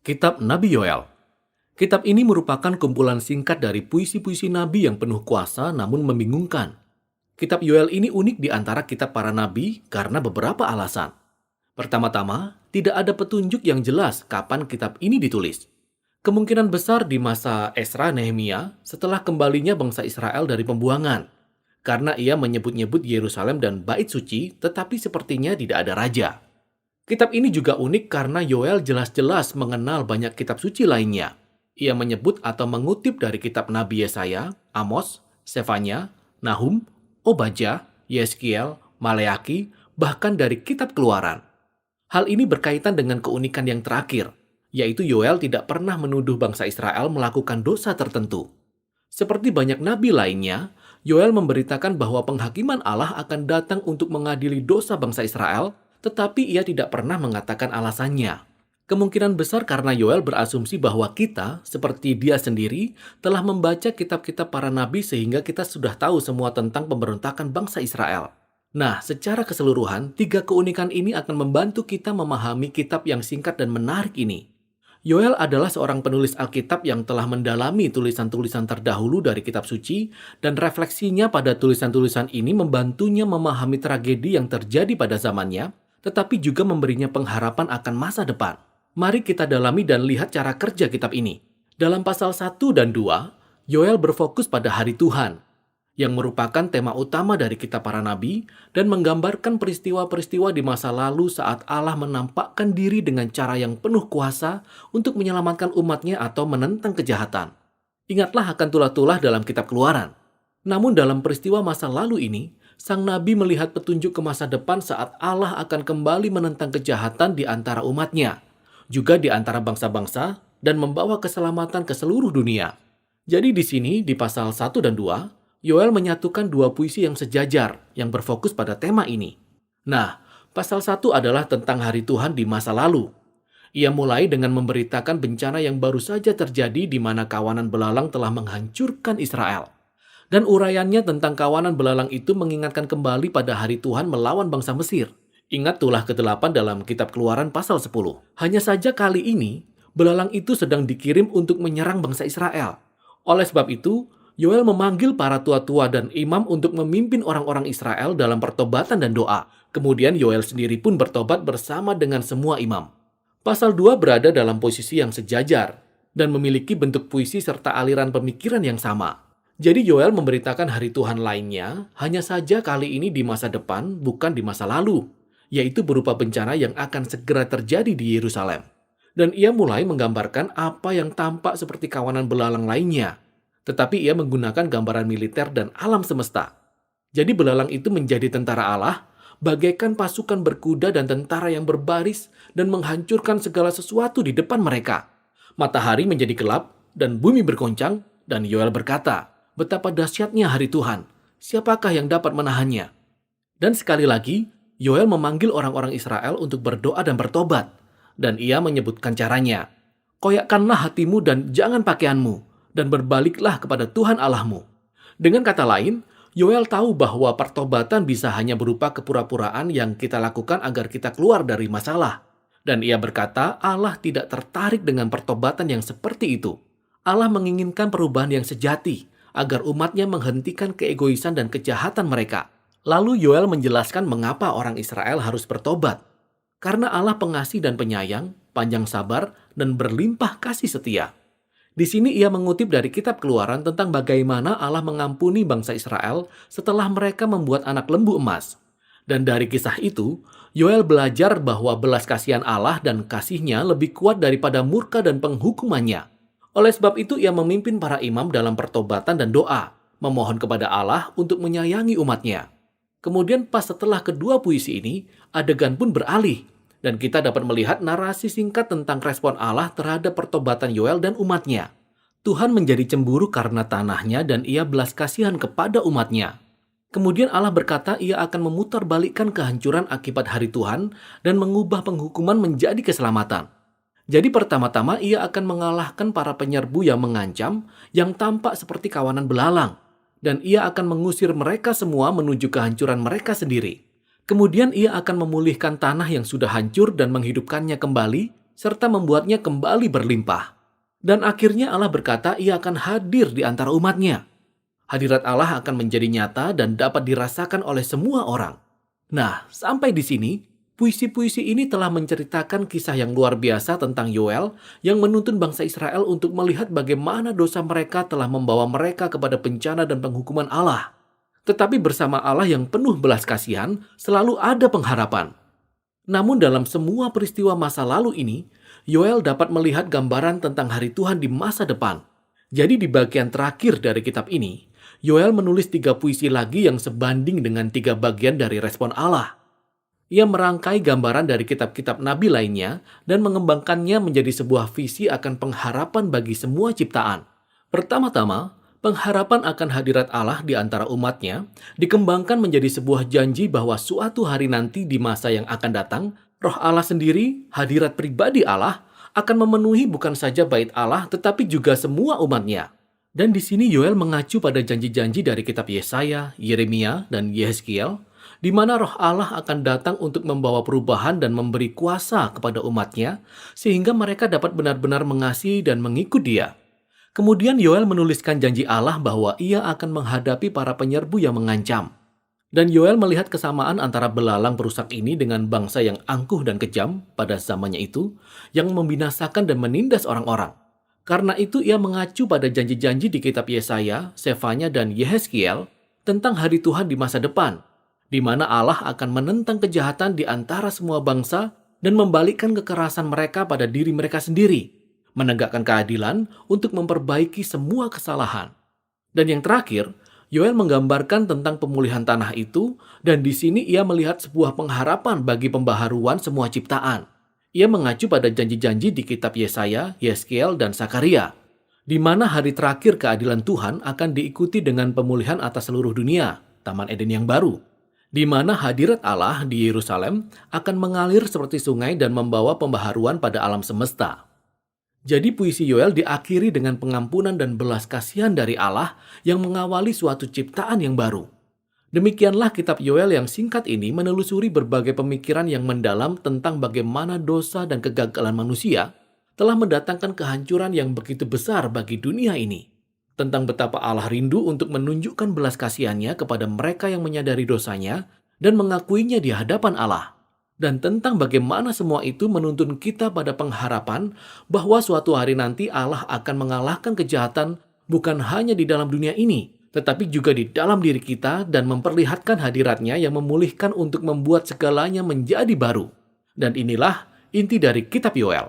Kitab Nabi Yoel. Kitab ini merupakan kumpulan singkat dari puisi-puisi nabi yang penuh kuasa namun membingungkan. Kitab Yoel ini unik di antara kitab para nabi karena beberapa alasan. Pertama-tama, tidak ada petunjuk yang jelas kapan kitab ini ditulis. Kemungkinan besar di masa Esra Nehemia setelah kembalinya bangsa Israel dari pembuangan. Karena ia menyebut-nyebut Yerusalem dan Bait Suci, tetapi sepertinya tidak ada raja. Kitab ini juga unik karena Yoel jelas-jelas mengenal banyak kitab suci lainnya. Ia menyebut atau mengutip dari kitab Nabi Yesaya, Amos, Sefanya, Nahum, Obadja, Yeskiel, Maleaki, bahkan dari kitab Keluaran. Hal ini berkaitan dengan keunikan yang terakhir, yaitu Yoel tidak pernah menuduh bangsa Israel melakukan dosa tertentu. Seperti banyak nabi lainnya, Yoel memberitakan bahwa penghakiman Allah akan datang untuk mengadili dosa bangsa Israel, tetapi ia tidak pernah mengatakan alasannya. Kemungkinan besar karena Yoel berasumsi bahwa kita, seperti dia sendiri, telah membaca kitab-kitab para nabi sehingga kita sudah tahu semua tentang pemberontakan bangsa Israel. Nah, secara keseluruhan, tiga keunikan ini akan membantu kita memahami kitab yang singkat dan menarik ini. Yoel adalah seorang penulis Alkitab yang telah mendalami tulisan-tulisan terdahulu dari kitab suci, dan refleksinya pada tulisan-tulisan ini membantunya memahami tragedi yang terjadi pada zamannya, tetapi juga memberinya pengharapan akan masa depan. Mari kita dalami dan lihat cara kerja kitab ini. Dalam pasal 1 dan 2, Yoel berfokus pada hari Tuhan, yang merupakan tema utama dari kitab para nabi dan menggambarkan peristiwa-peristiwa di masa lalu saat Allah menampakkan diri dengan cara yang penuh kuasa untuk menyelamatkan umatnya atau menentang kejahatan. Ingatlah akan tulah-tulah dalam kitab Keluaran. Namun dalam peristiwa masa lalu ini, sang nabi melihat petunjuk ke masa depan saat Allah akan kembali menentang kejahatan di antara umatnya, juga di antara bangsa-bangsa, dan membawa keselamatan ke seluruh dunia. Jadi di sini, di pasal 1 dan 2, Yoel menyatukan dua puisi yang sejajar, yang berfokus pada tema ini. Nah, pasal 1 adalah tentang hari Tuhan di masa lalu. Ia mulai dengan memberitakan bencana yang baru saja terjadi di mana kawanan belalang telah menghancurkan Israel. Dan uraiannya tentang kawanan belalang itu mengingatkan kembali pada hari Tuhan melawan bangsa Mesir. Ingat tulah ke-8 dalam kitab Keluaran pasal 10. Hanya saja kali ini, belalang itu sedang dikirim untuk menyerang bangsa Israel. Oleh sebab itu, Yoel memanggil para tua-tua dan imam untuk memimpin orang-orang Israel dalam pertobatan dan doa. Kemudian Yoel sendiri pun bertobat bersama dengan semua imam. Pasal 2 berada dalam posisi yang sejajar dan memiliki bentuk puisi serta aliran pemikiran yang sama. Jadi Yoel memberitakan hari Tuhan lainnya, hanya saja kali ini di masa depan, bukan di masa lalu, yaitu berupa bencana yang akan segera terjadi di Yerusalem. Dan ia mulai menggambarkan apa yang tampak seperti kawanan belalang lainnya, tetapi ia menggunakan gambaran militer dan alam semesta. Jadi belalang itu menjadi tentara Allah, bagaikan pasukan berkuda dan tentara yang berbaris dan menghancurkan segala sesuatu di depan mereka. Matahari menjadi gelap dan bumi bergoncang, dan Yoel berkata, betapa dahsyatnya hari Tuhan, siapakah yang dapat menahannya? Dan sekali lagi, Yoel memanggil orang-orang Israel untuk berdoa dan bertobat, dan ia menyebutkan caranya. Koyakkanlah hatimu dan jangan pakaianmu, dan berbaliklah kepada Tuhan Allahmu. Dengan kata lain, Yoel tahu bahwa pertobatan bisa hanya berupa kepura-puraan yang kita lakukan agar kita keluar dari masalah. Dan ia berkata, Allah tidak tertarik dengan pertobatan yang seperti itu. Allah menginginkan perubahan yang sejati, agar umatnya menghentikan keegoisan dan kejahatan mereka. Lalu Yoel menjelaskan mengapa orang Israel harus bertobat. Karena Allah pengasih dan penyayang, panjang sabar, dan berlimpah kasih setia. Di sini ia mengutip dari kitab Keluaran tentang bagaimana Allah mengampuni bangsa Israel setelah mereka membuat anak lembu emas. Dan dari kisah itu, Yoel belajar bahwa belas kasihan Allah dan kasihnya lebih kuat daripada murka dan penghukumannya. Oleh sebab itu ia memimpin para imam dalam pertobatan dan doa, memohon kepada Allah untuk menyayangi umatnya. Kemudian pas setelah kedua puisi ini, adegan pun beralih, dan kita dapat melihat narasi singkat tentang respon Allah terhadap pertobatan Yoel dan umatnya. Tuhan menjadi cemburu karena tanahnya dan ia belas kasihan kepada umatnya. Kemudian Allah berkata ia akan memutarbalikkan kehancuran akibat hari Tuhan dan mengubah penghukuman menjadi keselamatan. Jadi pertama-tama ia akan mengalahkan para penyerbu yang mengancam, yang tampak seperti kawanan belalang. Dan ia akan mengusir mereka semua menuju kehancuran mereka sendiri. Kemudian ia akan memulihkan tanah yang sudah hancur dan menghidupkannya kembali, serta membuatnya kembali berlimpah. Dan akhirnya Allah berkata ia akan hadir di antara umatnya. Hadirat Allah akan menjadi nyata dan dapat dirasakan oleh semua orang. Nah, sampai di sini, puisi-puisi ini telah menceritakan kisah yang luar biasa tentang Yoel yang menuntun bangsa Israel untuk melihat bagaimana dosa mereka telah membawa mereka kepada bencana dan penghukuman Allah. Tetapi bersama Allah yang penuh belas kasihan, selalu ada pengharapan. Namun dalam semua peristiwa masa lalu ini, Yoel dapat melihat gambaran tentang hari Tuhan di masa depan. Jadi di bagian terakhir dari kitab ini, Yoel menulis 3 puisi lagi yang sebanding dengan 3 bagian dari respon Allah. Ia merangkai gambaran dari kitab-kitab nabi lainnya dan mengembangkannya menjadi sebuah visi akan pengharapan bagi semua ciptaan. Pertama-tama, pengharapan akan hadirat Allah di antara umatnya dikembangkan menjadi sebuah janji bahwa suatu hari nanti di masa yang akan datang, Roh Allah sendiri, hadirat pribadi Allah, akan memenuhi bukan saja bait Allah tetapi juga semua umatnya. Dan di sini Yoel mengacu pada janji-janji dari kitab Yesaya, Yeremia, dan Yehezkiel, di mana Roh Allah akan datang untuk membawa perubahan dan memberi kuasa kepada umatnya, sehingga mereka dapat benar-benar mengasihi dan mengikut Dia. Kemudian Yoel menuliskan janji Allah bahwa ia akan menghadapi para penyerbu yang mengancam. Dan Yoel melihat kesamaan antara belalang perusak ini dengan bangsa yang angkuh dan kejam pada zamannya itu, yang membinasakan dan menindas orang-orang. Karena itu ia mengacu pada janji-janji di kitab Yesaya, Sefanya, dan Yehezkiel tentang hari Tuhan di masa depan, di mana Allah akan menentang kejahatan di antara semua bangsa dan membalikkan kekerasan mereka pada diri mereka sendiri, menegakkan keadilan untuk memperbaiki semua kesalahan. Dan yang terakhir, Yoel menggambarkan tentang pemulihan tanah itu, dan di sini ia melihat sebuah pengharapan bagi pembaharuan semua ciptaan. Ia mengacu pada janji-janji di kitab Yesaya, Yehezkiel, dan Sakaria, di mana hari terakhir keadilan Tuhan akan diikuti dengan pemulihan atas seluruh dunia, Taman Eden yang baru, di mana hadirat Allah di Yerusalem akan mengalir seperti sungai dan membawa pembaharuan pada alam semesta. Jadi puisi Yoel diakhiri dengan pengampunan dan belas kasihan dari Allah yang mengawali suatu ciptaan yang baru. Demikianlah kitab Yoel yang singkat ini menelusuri berbagai pemikiran yang mendalam tentang bagaimana dosa dan kegagalan manusia telah mendatangkan kehancuran yang begitu besar bagi dunia ini. Tentang betapa Allah rindu untuk menunjukkan belas kasihannya kepada mereka yang menyadari dosanya dan mengakuinya di hadapan Allah. Dan tentang bagaimana semua itu menuntun kita pada pengharapan bahwa suatu hari nanti Allah akan mengalahkan kejahatan bukan hanya di dalam dunia ini, tetapi juga di dalam diri kita dan memperlihatkan hadiratnya yang memulihkan untuk membuat segalanya menjadi baru. Dan inilah inti dari kitab Yoel.